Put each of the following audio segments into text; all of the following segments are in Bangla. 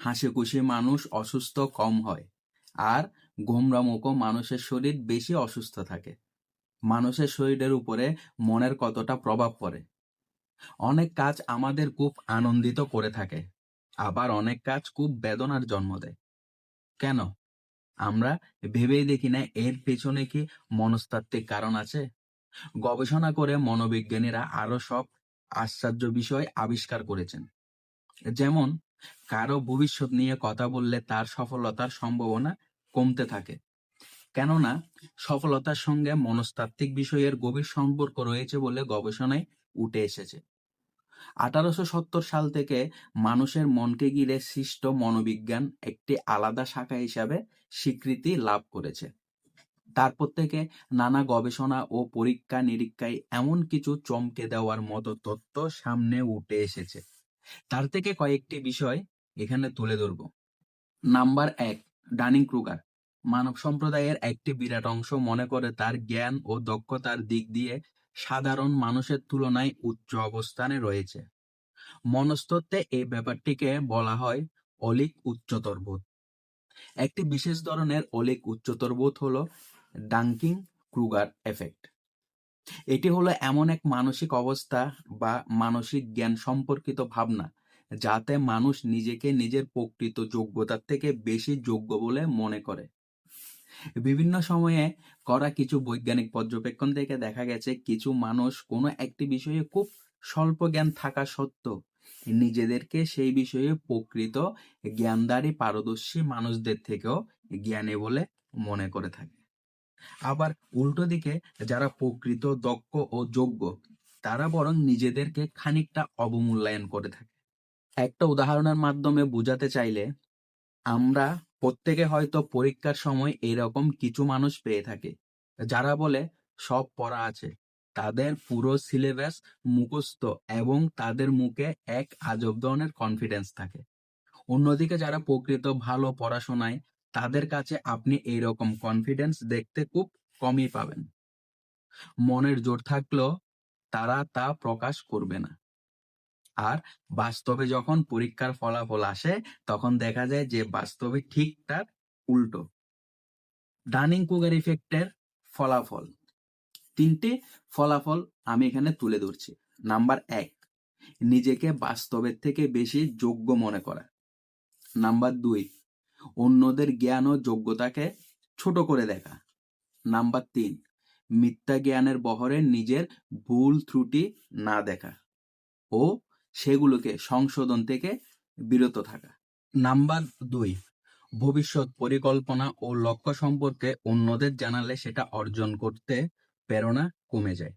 হাসিখুশি মানুষ অসুস্থ কম হয়, আর গোমড়ামুখো মানুষের শরীর বেশি অসুস্থ থাকে। মানুষের শরীরের উপরে মনের কতটা প্রভাব পড়ে। অনেক কাজ আমাদের খুব আনন্দিত করে থাকে, আবার অনেক কাজ খুব বেদনার জন্ম দেয়। কেন? আমরা ভেবেই দেখি না এর পেছনে কি মনস্তাত্ত্বিক কারণ আছে। গবেষণা করে মনোবিজ্ঞানীরা আরো সব আশ্চর্য বিষয় আবিষ্কার করেছেন। যেমন, কারো ভবিষ্যৎ নিয়ে কথা বললে তার সফলতার সম্ভাবনা কমতে থাকে, কেননা সফলতার সঙ্গে মনস্তাত্ত্বিক বিষয়ের গভীর সম্পর্ক রয়েছে বলে গবেষণায় উঠে এসেছে। 1870 সাল থেকে মানুষের মনকে ঘিরে সৃষ্ট মনোবিজ্ঞান একটি আলাদা শাখা হিসাবে স্বীকৃতি লাভ করেছে। তারপর থেকে নানা গবেষণা ও পরীক্ষা নিরীক্ষায় এমন কিছু চমকে দেওয়ার মতো তথ্য সামনে উঠে এসেছে। তার থেকে কয়েকটি বিষয় এখানে তুলে ধরব। Number 1, Dunning Kruger. মানব সম্প্রদায়ের একটি বিরাট অংশ মনে করে তার জ্ঞান ও দক্ষতার দিক দিয়ে সাধারণ মানুষের তুলনায় উচ্চ অবস্থানে রয়েছে। মনস্তত্ত্বে এই ব্যাপারটিকে বলা হয় অলীক উচ্চতর বোধ। একটি বিশেষ ধরনের অলীক উচ্চতর বোধ হলো ডানকিং ক্রুগার এফেক্ট। এটি হলো এমন এক মানসিক অবস্থা বা মানসিক জ্ঞান সম্পর্কিত ভাবনা যাতে মানুষ নিজেকে নিজের প্রকৃত যোগ্যতার থেকে বেশি যোগ্য বলে মনে করে। বিভিন্ন সময়ে করা কিছু বৈজ্ঞানিক পর্যবেক্ষণ থেকে দেখা গেছে কিছু মানুষ কোনো একটি বিষয়ে খুব স্বল্প জ্ঞান থাকা সত্ত্বেও নিজেদেরকে সেই বিষয়ে প্রকৃত জ্ঞানধারী পারদর্শী মানুষদের থেকেও জ্ঞানী বলে মনে করে থাকে। আবার উল্টো দিকে যারা প্রকৃত দক্ষ ও যোগ্য তারা বরং নিজেদেরকে খানিকটা অবমূল্যায়ন করে থাকে। একটা উদাহরণের মাধ্যমে বোঝাতে চাইলে, আমরা প্রত্যেকে হয়তো পরীক্ষার সময় এরকম কিছু মানুষ পেয়ে থাকে যারা বলে সব পড়া আছে, তাদের পুরো সিলেবাস মুখস্থ এবং তাদের মুখে এক আজব ধরনের কনফিডেন্স থাকে। অন্যদিকে যারা প্রকৃত ভালো পড়াশোনায়, তাদের কাছে আপনি এইরকম কনফিডেন্স দেখতে খুব কমই পাবেন। মনের জোর থাকলেও তারা তা প্রকাশ করবে না। আর বাস্তবে যখন পরীক্ষার ফলাফল আসে তখন দেখা যায় যে বাস্তবে ঠিক তার উল্টো। ডানিং ক্রুগার ইফেক্টের ফলাফল, 3টি ফলাফল আমি এখানে তুলে ধরছি। নাম্বার 1, নিজেকে বাস্তবের থেকে বেশি যোগ্য মনে করা। নাম্বার 2, অন্যদের জ্ঞান ও যোগ্যতাকে ছোট করে দেখা। নাম্বার 3, মিথ্যা জ্ঞানের বহরে নিজের ভুল ত্রুটি না দেখা ও সেগুলোকে সংশোধন থেকে বিরত থাকা। নাম্বার 2, ভবিষ্যৎ পরিকল্পনা ও লক্ষ্য সম্পর্কে অন্যদের জানালে সেটা অর্জন করতে প্রেরণা কমে যায়।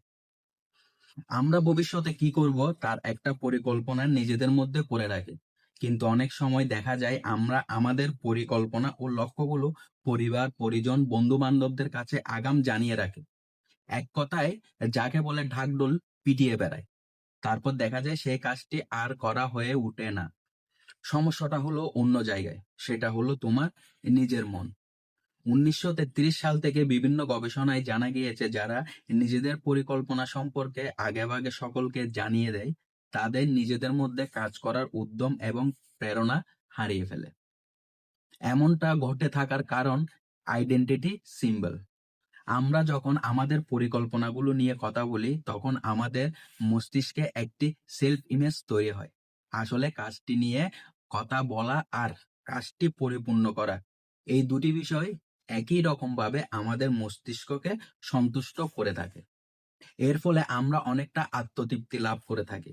আমরা ভবিষ্যতে কি করব তার একটা পরিকল্পনা নিজেদের মধ্যে করে রাখি, কিন্তু অনেক সময় দেখা যায় আমরা আমাদের পরিকল্পনা ও লক্ষ্যগুলো পরিবার, পরিজন, বন্ধু বান্ধবদের কাছে আগাম জানিয়ে রাখি। এক কথায় যাকে বলে ঢাকঢোল পিটিয়ে বেড়ায়। তারপর দেখা যায় সেই কাজটি আর করা হয়ে ওঠে না। সমস্যাটা হলো অন্য জায়গায়, সেটা হলো তোমার নিজের মন। 1933 সাল থেকে বিভিন্ন গবেষণায় জানা গিয়েছে যারা নিজেদের পরিকল্পনা সম্পর্কে আগেভাগে সকলকে জানিয়ে দেয় তাদের নিজেদের মধ্যে কাজ করার উদ্যম এবং প্রেরণা হারিয়ে ফেলে। এমনটা ঘটে থাকার কারণ আইডেন্টিটি সিম্বল। আমরা যখন আমাদের পরিকল্পনাগুলো নিয়ে কথা বলি তখন আমাদের মস্তিষ্কে একটি সেলফ ইমেজ তৈরি হয়। আসলে কাজটি নিয়ে কথা বলা আর কাজটি পরিপূর্ণ করা, এই দুটি বিষয় একই রকম ভাবে আমাদের মস্তিষ্ককে সন্তুষ্ট করে থাকে। এর ফলে আমরা অনেকটা আত্মতৃপ্তি লাভ করে থাকি।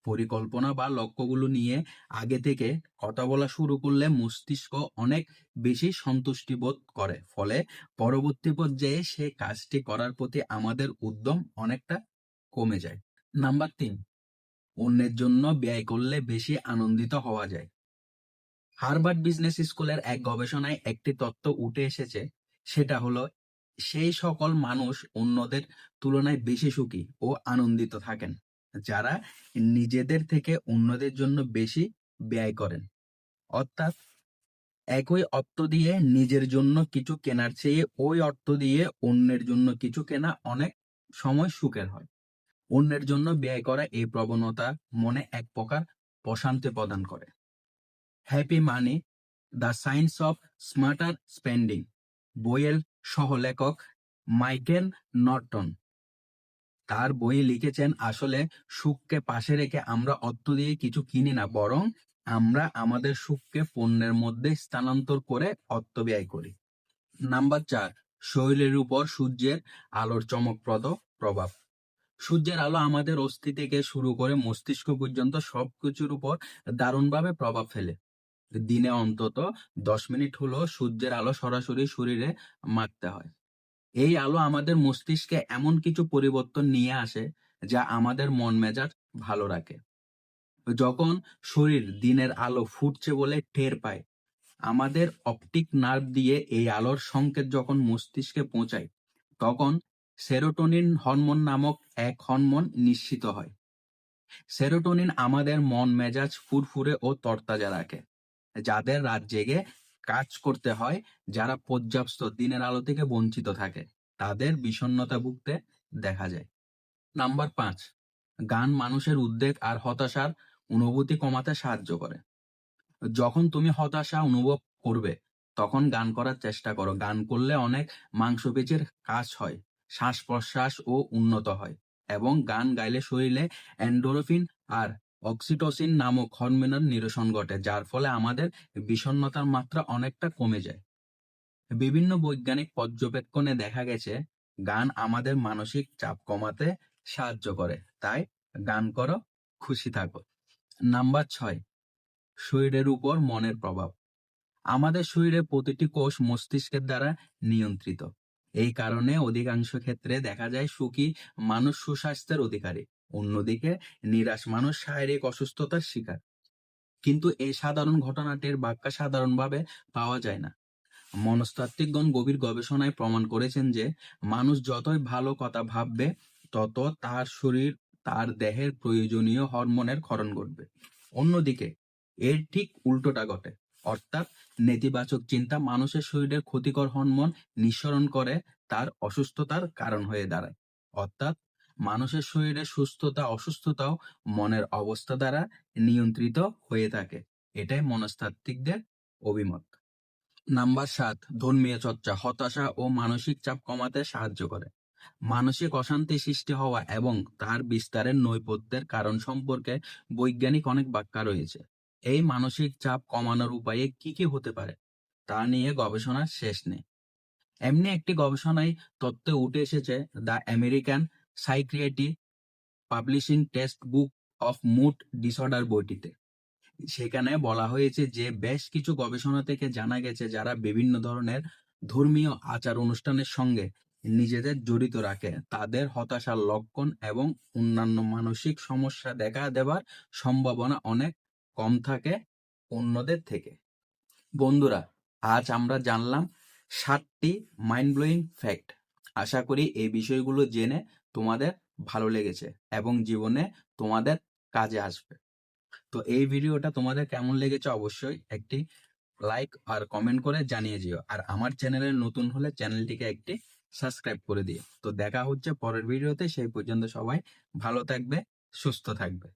পরিকল্পনা বা লক্ষ্যগুলো নিয়ে আগে থেকে কথা বলা শুরু করলে মস্তিষ্ক অনেক বেশি সন্তুষ্টি বোধ করে, ফলে পরবর্তী পর্যায়ে সে কাজটি করার প্রতি আমাদের উদ্যম অনেকটা কমে যায়। নাম্বার 3, অন্যের জন্য ব্যয় করলে বেশি আনন্দিত হওয়া যায়। হার্ভার্ড বিজনেস স্কুলের এক গবেষণায় একটি তত্ত্ব উঠে এসেছে, সেটা হলো সেই সকল মানুষ অন্যদের তুলনায় বেশি সুখী ও আনন্দিত থাকেন যারা নিজেদের থেকে অন্যদের জন্য বেশি ব্যয় করেন। অর্থাৎ একই অর্থ দিয়ে নিজের জন্য কিছু কেনার চেয়ে ওই অর্থ দিয়ে অন্যের জন্য কিছু কেনা অনেক সময় সুখের হয়। অন্যের জন্য ব্যয় করা এই প্রবণতা মনে এক প্রকার প্রশান্তি প্রদান করে। Happy money, the science of smarter spending বইয়ের সহ-লেখক মাইকেল নর্টন তার বইয়ে লিখেছেন, আসলে সুখকে পাশে রেখে আমরা অর্থ দিয়ে কিছু কিনি না, বরং আমরা আমাদের সুখকে পণ্যের মধ্যে স্থানান্তর করে অর্থ ব্যয় করি। নাম্বার 4, শরীরের উপর সূর্যের আলোর চমকপ্রদ প্রভাব। সূর্যের আলো আমাদের অস্থি থেকে শুরু করে মস্তিষ্ক পর্যন্ত সবকিছুর উপর দারুণভাবে প্রভাব ফেলে। দিনে অন্তত 10 মিনিট হলেও সূর্যের আলো সরাসরি শরীরে মারতে হয়। এই আলো আমাদের মস্তিষ্কে এমন কিছু পরিবর্তন নিয়ে আসে যা আমাদের মন মেজাজ ভালো রাখে। যখন শরীর দিনের আলো ফুটছে বলে টের পায়, আমাদের অপটিক নার্ভ দিয়ে এই আলোর সংকেত যখন মস্তিষ্কে পৌঁছায়, তখন সেরোটোনিন হরমোন নামক এক হরমোন নিঃসৃত হয়। সেরোটোনিন আমাদের মন মেজাজ ফুরফুরে ও তরতাজা রাখে। যাদের রাত জেগে কাজ করতে হয়, যারা পর্যাপ্ত দিনের আলো থেকে বঞ্চিত থাকে, তাদের বিষণ্ণতা ভুগতে দেখা যায়। নাম্বার 5, গান মানুষের উদ্বেগ আর হতাশার অনুভূতি কমাতে সাহায্য করে। যখন তুমি হতাশা অনুভব করবে, তখন গান করার চেষ্টা করো। গান করলে অনেক মাংসপেশির কাজ হয়, শ্বাস প্রশ্বাস ও উন্নত হয়, এবং গান গাইলে শরীরে এন্ডোরফিন আর অক্সিটোসিন নামক হরমোনের নিরসন ঘটে, যার ফলে আমাদের বিষণ্ণতার মাত্রা অনেকটা কমে যায়। বিভিন্ন বৈজ্ঞানিক পর্যবেক্ষণে দেখা গেছে গান আমাদের মানসিক চাপ কমাতে সাহায্য করে। তাই গান করো, খুশি থাকো। নাম্বার 6, শরীরের উপর মনের প্রভাব। আমাদের শরীরের প্রতিটি কোষ মস্তিষ্কের দ্বারা নিয়ন্ত্রিত। এই কারণে অধিকাংশ ক্ষেত্রে দেখা যায় সুখী মানুষ সুস্বাস্থ্যের অধিকারী, অন্যদিকে নিরাশ মানুষ শারীরিক অসুস্থতার শিকার। কিন্তু এই সাধারণ ঘটনাটির ব্যাখ্যা সাধারণভাবে পাওয়া যায় না। মনস্তাত্ত্বিকগণ গভীর গবেষণায় প্রমাণ করেছেন যে মানুষ যতই ভালো কথা ভাববে, তত তার শরীর তার দেহের প্রয়োজনীয় হরমোনের ক্ষরণ ঘটবে। অন্যদিকে এর ঠিক উল্টোটা ঘটে, অর্থাৎ নেতিবাচক চিন্তা মানুষের শরীরের ক্ষতিকর হরমোন নিঃসরণ করে তার অসুস্থতার কারণ হয়ে দাঁড়ায়। অর্থাৎ মানুষের শরীরের সুস্থতা অসুস্থতাও মনের অবস্থা দ্বারা নিয়ন্ত্রিত হয়ে থাকে। এটাই মনস্তাত্ত্বিকদের অভিমত। নাম্বার 7, ধর্মীয় চর্চা হতাশা ও মানসিক চাপ কমাতে সাহায্য করে। মানসিক অশান্তি সৃষ্টি হওয়া এবং তার বিস্তারের নৈপথ্যের কারণ সম্পর্কে বৈজ্ঞানিক অনেক ব্যাখ্যা রয়েছে। এই মানসিক চাপ কমানোর উপায়ে কি কি হতে পারে তা নিয়ে গবেষণার শেষ নেই। এমনি একটি গবেষণায় তথ্যে উঠে এসেছে the American psychiatry publishing textbook of mood disorder বইটিতে। সেখানে বলা হয়েছে যে বেশ কিছু গবেষণা থেকে জানা গেছে যারা বিভিন্ন ধরনের ধর্মীয় আচার অনুষ্ঠানের সঙ্গে নিজেদের জড়িত রাখে, তাদের হতাশার লক্ষণ এবং অন্যান্য মানসিক সমস্যা দেখা দেবার সম্ভাবনা অনেক কম থাকে অন্যদের থেকে। বন্ধুরা, আজ আমরা জানলাম 7টি মাইন্ড ব্লোয়িং ফ্যাক্ট। আশা করি এই বিষয়গুলো জেনে তোমাদের ভালো লেগেছে এবং জীবনে তোমাদের কাজে আসবে। তো এই ভিডিওটা তোমাদের কেমন লেগেছে অবশ্যই একটি লাইক আর কমেন্ট করে জানিয়ে দিও। আর আমার চ্যানেলে নতুন হলে চ্যানেলটিকে একটি সাবস্ক্রাইব করে দিও। তো দেখা হচ্ছে পরের ভিডিওতে। সেই পর্যন্ত সবাই ভালো থাকবে, সুস্থ থাকবে।